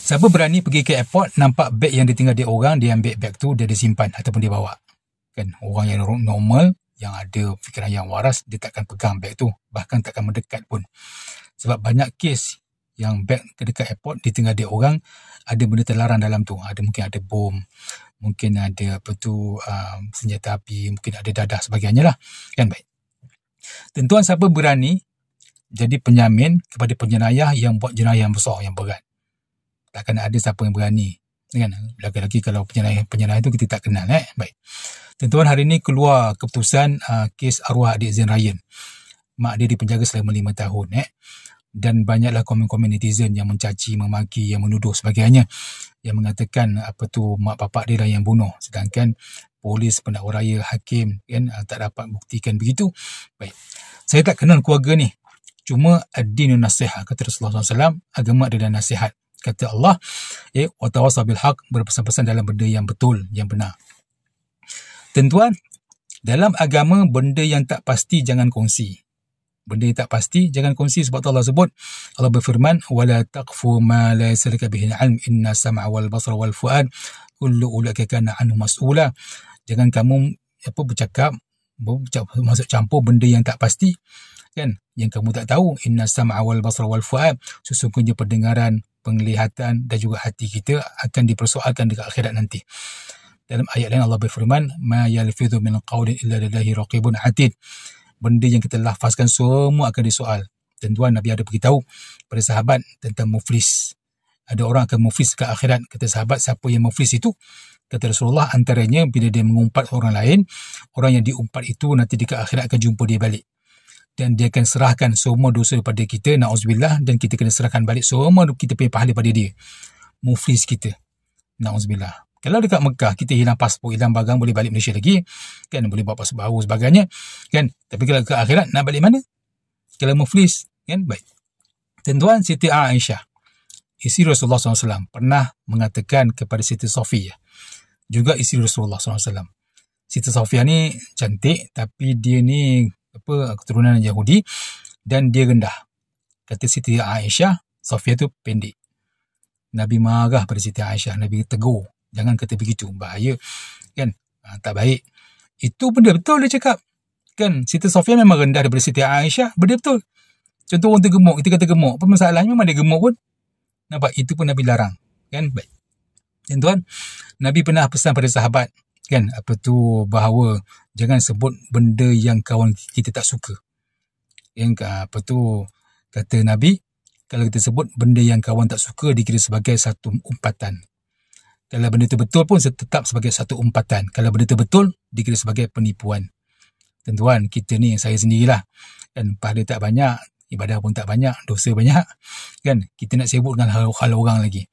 Siapa berani pergi ke airport, nampak beg yang ditinggal dia orang, dia ambil beg tu, dia disimpan ataupun dia bawa. Kan, orang yang normal, yang ada fikiran yang waras, dia takkan pegang beg tu, bahkan takkan mendekat pun. Sebab banyak kes yang beg dekat airport ditinggal dia orang, ada benda terlarang dalam tu. Mungkin ada bom, mungkin ada senjata api, mungkin ada dadah sebagainya lah. Kan, baik. Tentuan siapa berani jadi penjamin kepada penjenayah yang buat jenayah yang besar, yang berat. Takkan ada siapa yang berani. Kan? Lagi-lagi kalau penjenayah itu kita tak kenal. Baik. Tentuan hari ini keluar keputusan kes arwah adik Zain Ryan. Mak dia dipenjara selama 5 tahun. Dan banyaklah komen-komen netizen yang mencaci, memaki, yang menuduh sebagainya. Yang mengatakan mak bapak dia lah yang bunuh. Sedangkan polis, pendakwa raya, hakim kan, tak dapat buktikan begitu. Baik. Saya tak kenal keluarga ni. Cuma ad-dinun nasihat, kata Rasulullah SAW, agama adalah nasihat. Kata Allah, wa tawassaw bil haq, berpesan-pesan dalam benda yang betul, yang benar. Tentuan, dalam agama, benda yang tak pasti jangan kongsi. Benda yang tak pasti jangan kongsi, sebab Allah sebut, Allah berfirman, وَلَا تَقْفُ مَا لَيْسَ لَكَ بِهِ الْعِلْمُ إِنَّ السَّمْعَ وَالْبَصَرَ وَالْفُؤَادَ كُلُّ أُولَئِكَ كَانَ عَنْهُ مَسْئُولًا. Jangan kamu masuk campur benda yang tak pasti, kan? Yang kamu tak tahu. Inna sam'a wal basra wal fu'ad, sesungguhnya pendengaran, penglihatan dan juga hati kita akan dipersoalkan dekat akhirat nanti. Dalam ayat lain Allah berfirman, ma yalfidhu min qawlin illa lillahi raqibun atid. Benda yang kita lafazkan semua akan disoal. Dan tuan Nabi ada beritahu pada sahabat tentang muflis. Ada orang akan muflis ke akhirat. Kata sahabat, siapa yang muflis itu? Kata Rasulullah, antaranya bila dia mengumpat orang lain, orang yang diumpat itu nanti dekat akhirat akan jumpa dia balik. Dan dia akan serahkan semua dosa daripada kita, na'udzubillah, dan kita kena serahkan balik semua kita punya pahala pada dia. Muflis kita. Na'udzubillah. Kalau dekat Mekah, kita hilang pasport, hilang bagang, boleh balik Malaysia lagi. Kan, boleh bawa pasport baru sebagainya. Kan, tapi kalau ke akhirat, nak balik mana? Kalau muflis, kan, baik. Tuan Siti Aisyah, isteri Rasulullah SAW, pernah mengatakan kepada Siti Sofiyah, juga isteri Rasulullah SAW. Siti Sofiyah ni cantik, tapi dia ni keturunan Yahudi, dan dia rendah. Kata Siti Aisyah, Sofiyah tu pendek. Nabi marah pada Siti Aisyah, Nabi tegur, jangan kata begitu, bahaya, kan? Tak baik. Itu benda betul dia cakap. Kan, Siti Sofiyah memang rendah daripada Siti Aisyah, benda betul. Contoh orang tergemuk, kita kata gemuk, apa masalahnya? Memang dia gemuk pun. Nampak? Itu pun Nabi larang. Kan? Baik. Dan tuan, Nabi pernah pesan pada sahabat, kan, bahawa jangan sebut benda yang kawan kita tak suka. Yang kata Nabi, kalau kita sebut benda yang kawan tak suka, dikira sebagai satu umpatan. Kalau benda itu betul pun tetap sebagai satu umpatan. Kalau benda itu betul, dikira sebagai penipuan. Tentuan, kita ni, saya sendirilah, kan, pahala tak banyak, ibadah pun tak banyak, dosa banyak, kan, kita nak sibuk dengan hal orang lagi.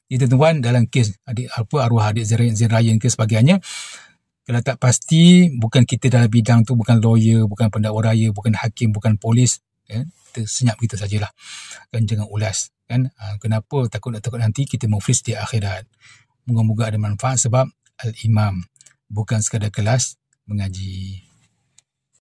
Jadi tuan, dalam kes arwah adik Zain Ryan ke sebagainya, kalau tak pasti, bukan kita dalam bidang tu, bukan lawyer, bukan pendakwa raya, bukan hakim, bukan polis, kan, kita senyap kita sajalah, kan, jangan ulas, kan. Kenapa takut nanti kita muflis di akhirat. Moga-moga ada manfaat, sebab al-imam bukan sekadar kelas mengaji.